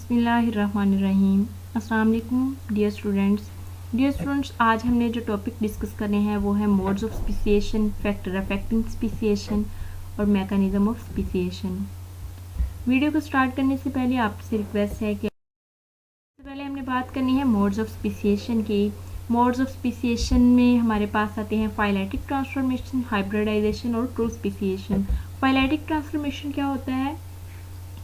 बिस्मिल्लाहिर्रहमानिर्रहीम। अस्सलाम वालेकुम डियर स्टूडेंट्स, आज हमने जो टॉपिक डिस्कस करने हैं वो है modes of speciation, factor affecting speciation और मैकेनिज्म ऑफ स्पीसिएशन। वीडियो को स्टार्ट करने से पहले आपसे रिक्वेस्ट है कि सबसे पहले हमने बात करनी है मोड्स ऑफ स्पीसिएशन की। मोड्स ऑफ स्पीसिएशन में हमारे पास आते हैं फाइलेटिक ट्रांसफॉर्मेशन, हाइब्रिडाइजेशन और ट्रू स्पीसिएशन। फाइलेटिक ट्रांसफॉर्मेशन क्या होता है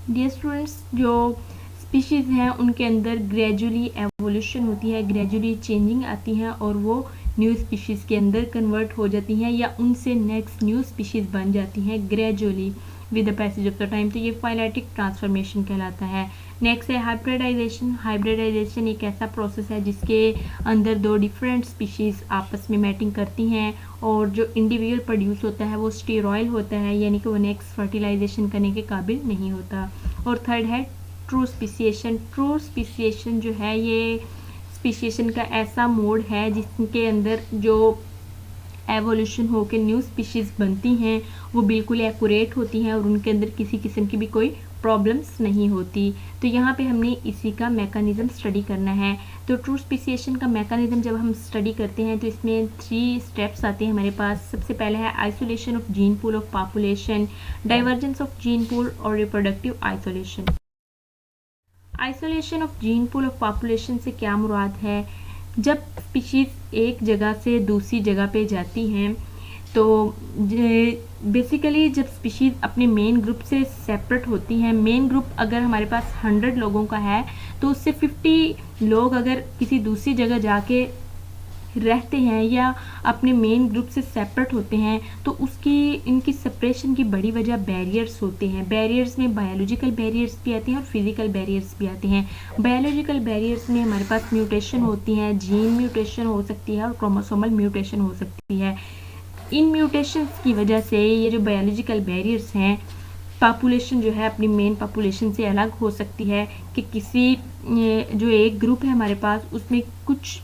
डियर स्टूडेंट्स? जो स्पीशीज़ हैं उनके अंदर ग्रेजुअली एवोल्यूशन होती है, ग्रेजुअली चेंजिंग आती हैं और वो न्यू स्पीशीज़ के अंदर कन्वर्ट हो जाती हैं या उनसे नेक्स्ट न्यू स्पीशीज़ बन जाती हैं gradually with the passage of the time. तो ये फाइलेटिक ट्रांसफॉर्मेशन कहलाता है। नेक्स्ट है हाइब्रिडाइजेशन। हाइब्रिडाइजेशन एक ऐसा प्रोसेस है जिसके अंदर दो डिफरेंट स्पीशीज़ आपस में मैटिंग करती हैं और जो इंडिविजुअल प्रोड्यूस होता है वो स्टेरॉयल होता है, यानी कि वो नेक्स्ट फर्टिलाइजेशन करने के काबिल नहीं होता। और थर्ड है ट्रू स्पीसिएशन। ट्रू स्पीसिएशन जो है ये स्पीसिएशन का ऐसा मोड है जिसके अंदर जो एवोल्यूशन होकर न्यू स्पीशीज़ बनती हैं वो बिल्कुल एक्यूरेट होती हैं और उनके अंदर किसी किस्म की भी कोई प्रॉब्लम्स नहीं होती। तो यहाँ पे हमने इसी का मैकेनिज्म स्टडी करना है। तो ट्रू स्पीसिएशन का मैकेनिज्म जब हम स्टडी करते हैं तो इसमें 3 स्टेप्स आते हैं हमारे पास। सबसे पहले है isolation of gene pool of population, divergence of gene pool और reproductive isolation. Isolation of gene pool of population से क्या मुराद है? जब स्पीशीज़ एक जगह से दूसरी जगह पे जाती हैं तो बेसिकली जब स्पीशीज़ अपने मेन ग्रुप से सेपरेट होती हैं, मेन ग्रुप अगर हमारे पास 100 लोगों का है तो उससे 50 लोग अगर किसी दूसरी जगह जाके रहते हैं या अपने मेन ग्रुप से सेपरेट होते हैं तो उसकी इनकी सेपरेशन की बड़ी वजह बैरियर्स होते हैं। बैरियर्स में बायोलॉजिकल बैरियर्स भी आते हैं और फिजिकल बैरियर्स भी आते हैं। बायोलॉजिकल बैरियर्स में हमारे पास म्यूटेशन होती हैं, जीन म्यूटेशन हो सकती है और क्रोमोसोमल म्यूटेशन हो सकती है। इन म्यूटेशंस की वजह से ये जो बायोलॉजिकल बैरियर्स हैं, पॉपुलेशन जो है अपनी मेन पॉपुलेशन से अलग हो सकती है कि किसी जो एक ग्रुप है हमारे पास उसमें कुछ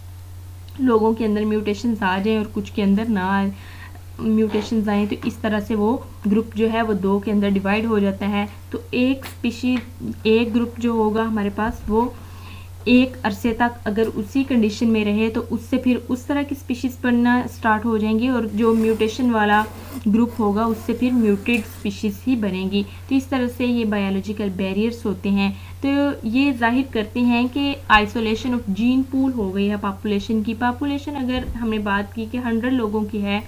लोगों के अंदर म्यूटेशंस आ जाएं और कुछ के अंदर ना म्यूटेशंस आए, तो इस तरह से वो ग्रुप जो है वो 2 के अंदर डिवाइड हो जाता है। तो एक स्पीशीज एक ग्रुप जो होगा हमारे पास वो एक अरसे तक अगर उसी कंडीशन में रहे तो उससे फिर उस तरह की स्पीशीज़ बनना स्टार्ट हो जाएंगी और जो म्यूटेशन वाला ग्रुप होगा उससे फिर म्यूटेड स्पीशीज़ ही बनेंगी। तो इस तरह से ये बायोलॉजिकल बैरियर्स होते हैं। तो ये जाहिर करते हैं कि आइसोलेशन ऑफ जीन पूल हो गई है पॉपुलेशन की। पॉपुलेशन अगर हमने बात की कि 100 लोगों की है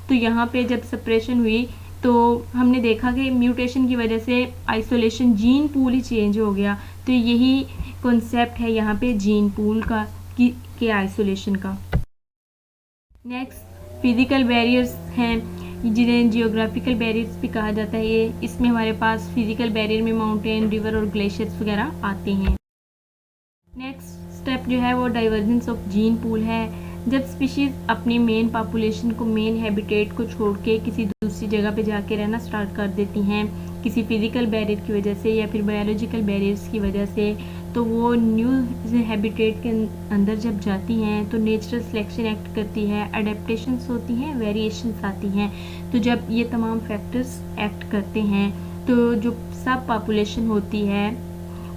तो यहाँ पे जब सेपरेशन हुई तो हमने देखा कि म्यूटेशन की वजह से आइसोलेशन जीन पूल ही चेंज हो गया। तो यही कॉन्सेप्ट है यहाँ पे जीन पूल का के आइसोलेशन का। नेक्स्ट फिजिकल बैरियर्स हैं जिन्हें जियोग्राफिकल बैरियर्स भी कहा जाता है। ये इसमें हमारे पास फिजिकल बैरियर में माउंटेन, रिवर और ग्लेशियर्स वगैरह आते हैं। नेक्स्ट स्टेप जो है वो डाइवर्जेंस ऑफ जीन पूल है। जब स्पीशीज़ अपनी मेन पॉपुलेशन को, मेन हैबिटेट को छोड़ के किसी दूसरी जगह पे जाके रहना स्टार्ट कर देती हैं किसी फिजिकल बैरियर की वजह से या फिर बायोलॉजिकल बैरियर्स की वजह से, तो वो न्यू हैबिटेट के अंदर जब जाती हैं तो नेचुरल सिलेक्शन एक्ट करती है, अडेप्टेशंस होती हैं, वेरिएशंस आती हैं। तो जब ये तमाम फैक्टर्स एक्ट करते हैं तो जो सब पॉपुलेशन होती है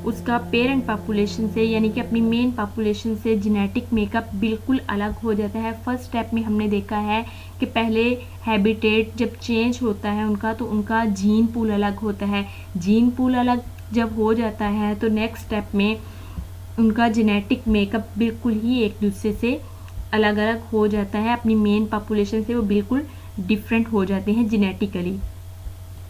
उसका पेरेंट पॉपुलेशन से यानी कि अपनी मेन पॉपुलेशन से जेनेटिक मेकअप बिल्कुल अलग हो जाता है। फर्स्ट स्टेप में हमने देखा है कि पहले हैबिटेट जब चेंज होता है उनका तो उनका जीन पूल अलग होता है। जीन पूल अलग जब हो जाता है तो नेक्स्ट स्टेप में उनका जेनेटिक मेकअप बिल्कुल ही एक दूसरे से अलग अलग हो जाता है। अपनी मेन पॉपुलेशन से वो बिल्कुल डिफरेंट हो जाते हैं जेनेटिकली।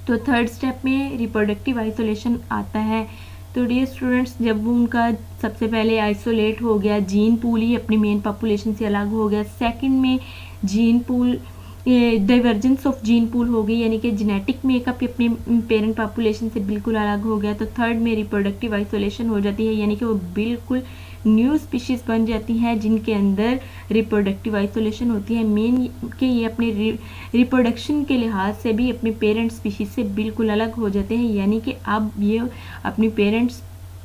तो थर्ड स्टेप में रिप्रोडक्टिव आइसोलेशन आता है। तो डियर स्टूडेंट्स, जब वो उनका सबसे पहले आइसोलेट हो गया, जीन पूल ही अपनी मेन पॉपुलेशन से अलग हो गया। सेकंड में gene pool divergence of gene pool हो गई, यानी कि जेनेटिक मेकअप अपनी पेरेंट पॉपुलेशन से बिल्कुल अलग हो गया। तो थर्ड में रिप्रोडक्टिव आइसोलेशन हो जाती है, यानी कि वो बिल्कुल न्यू स्पीशीज़ बन जाती हैं जिनके अंदर रिप्रोडक्टिव आइसोलेशन होती है। मेन कि ये अपने रिप्रोडक्शन के लिहाज से भी अपने पेरेंट स्पीशीज़ से बिल्कुल अलग हो जाते हैं, यानी कि अब ये अपनी पेरेंट्स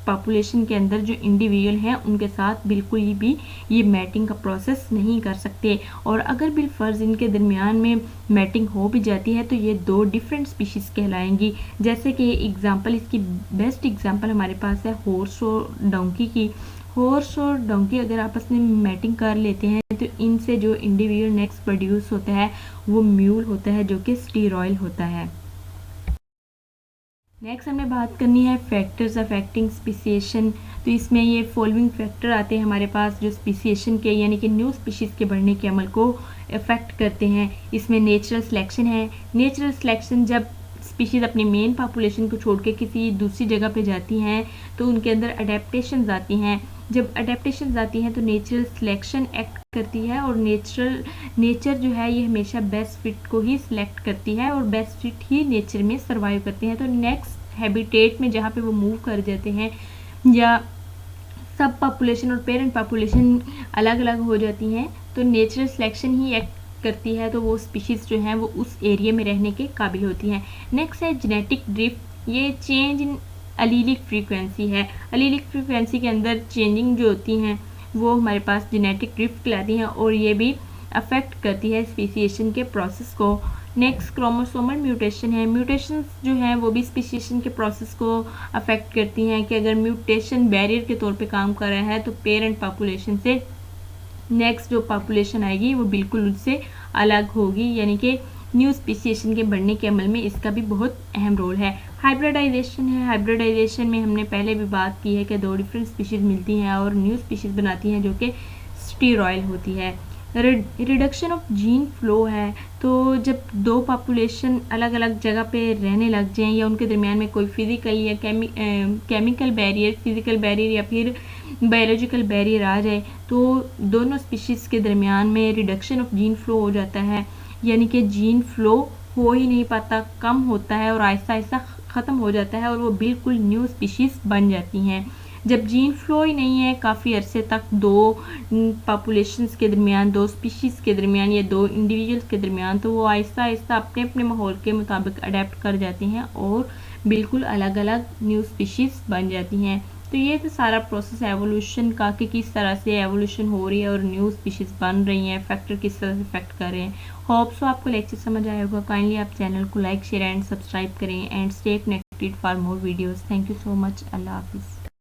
पॉपुलेशन के अंदर जो इंडिविजुअल हैं उनके साथ बिल्कुल भी ये मैटिंग का प्रोसेस नहीं कर सकते। और अगर बिलफर्ज इनके दरमियान में मैटिंग हो भी जाती है तो ये 2 डिफरेंट स्पीशीज़ कहलाएंगी। जैसे कि एग्जांपल, इसकी बेस्ट एग्जांपल हमारे पास है हॉर्स और डोंकी की। हॉर्स और डोंकी अगर आपस में मैटिंग कर लेते हैं तो इनसे जो इंडिविजुअल नेक्स्ट प्रोड्यूस होता है वो म्यूल होता है, जो कि स्टीरॉयल होता है। नेक्स्ट हमें बात करनी है फैक्टर्स अफेक्टिंग स्पीसिएशन। तो इसमें ये फॉलोइंग फैक्टर आते हैं हमारे पास जो स्पीसिएशन के यानी कि न्यू स्पीशीज़ के बढ़ने के अमल को अफेक्ट करते हैं। इसमें नेचुरल सिलेक्शन है। नेचुरल सिलेक्शन, जब स्पीशीज़ अपनी मेन पॉपुलेशन को छोड़ के किसी दूसरी जगह पे जाती हैं तो उनके अंदर अडेप्टेशंस आती हैं। जब अडेप्टेशंस आती हैं तो नेचुरल सिलेक्शन एक्ट करती है और नेचर जो है ये हमेशा बेस्ट फिट को ही सिलेक्ट करती है और बेस्ट फिट ही नेचर में सर्वाइव करते हैं। तो नेक्स्ट हैबिटेट में जहाँ पे वो मूव कर जाते हैं या सब पॉपुलेशन और पेरेंट पॉपुलेशन अलग अलग हो जाती हैं तो नेचुरल सिलेक्शन ही एक्ट करती है, तो वो स्पीशीज़ जो हैं वो उस एरिया में रहने के काबिल होती हैं। नेक्स्ट है जेनेटिक ड्रिफ्ट। ये चेंज इन अलीलिक फ्रीक्वेंसी है। अलीलिक फ्रीक्वेंसी के अंदर चेंजिंग जो होती हैं वो हमारे पास जेनेटिक ड्रिफ्ट कहलाती हैं और ये भी अफेक्ट करती है स्पीसिएशन के प्रोसेस को। नेक्स्ट क्रोमोसोमल म्यूटेशन है। म्यूटेशंस जो हैं वो भी स्पीसिएशन के प्रोसेस को अफेक्ट करती हैं कि अगर म्यूटेशन बैरियर के तौर पे काम कर रहा है तो पेरेंट पॉपुलेशन से नेक्स्ट जो पॉपुलेशन आएगी वो बिल्कुल उससे अलग होगी, यानी कि न्यू स्पीसिएशन के बढ़ने के अमल में इसका भी बहुत अहम रोल है। हाइब्रिडाइजेशन है। हाइब्रिडाइजेशन में हमने पहले भी बात की है कि 2 डिफरेंट स्पीशीज़ मिलती हैं और न्यू स्पीशीज़ बनाती हैं जो कि स्टीरॉयल होती है। रिडक्शन ऑफ जीन फ्लो है। तो जब 2 पॉपुलेशन अलग अलग जगह पे रहने लग जाएं या उनके दरमियान में कोई फिजिकल या केमिकल बैरियर, फिजिकल बैरियर या फिर बायोलॉजिकल बैरियर आ जाए तो दोनों स्पीशीज़ के दरमियान में रिडक्शन ऑफ जीन फ्लो हो जाता है, यानी कि जीन फ्लो हो ही नहीं पाता, कम होता है और आहिस्ता आहिस्ता ख़त्म हो जाता है और वो बिल्कुल न्यू स्पीशीज़ बन जाती हैं। जब जीन फ्लो ही नहीं है काफ़ी अरसे तक 2 पॉपुलेशंस के दरमियान, 2 स्पीशीज़ के दरमियान या 2 इंडिविजुअल्स के दरमियान, तो वो आहिस्ता आहिस्ता अपने अपने माहौल के मुताबिक अडेप्ट कर जाती हैं और बिल्कुल अलग अलग न्यू स्पीशीज़ बन जाती हैं। तो ये तो सारा प्रोसेस एवोल्यूशन का कि किस तरह से एवोल्यूशन हो रही है और न्यू स्पीशीज़ बन रही हैं, फैक्टर किस तरह से इफेक्ट कर रहे हैं। होप सो आपको लेक्चर समझ आया होगा। काइंडली आप चैनल को लाइक, शेयर एंड सब्सक्राइब करें and stay connected for more videos. Thank you so much. अल्लाह हाफिज़।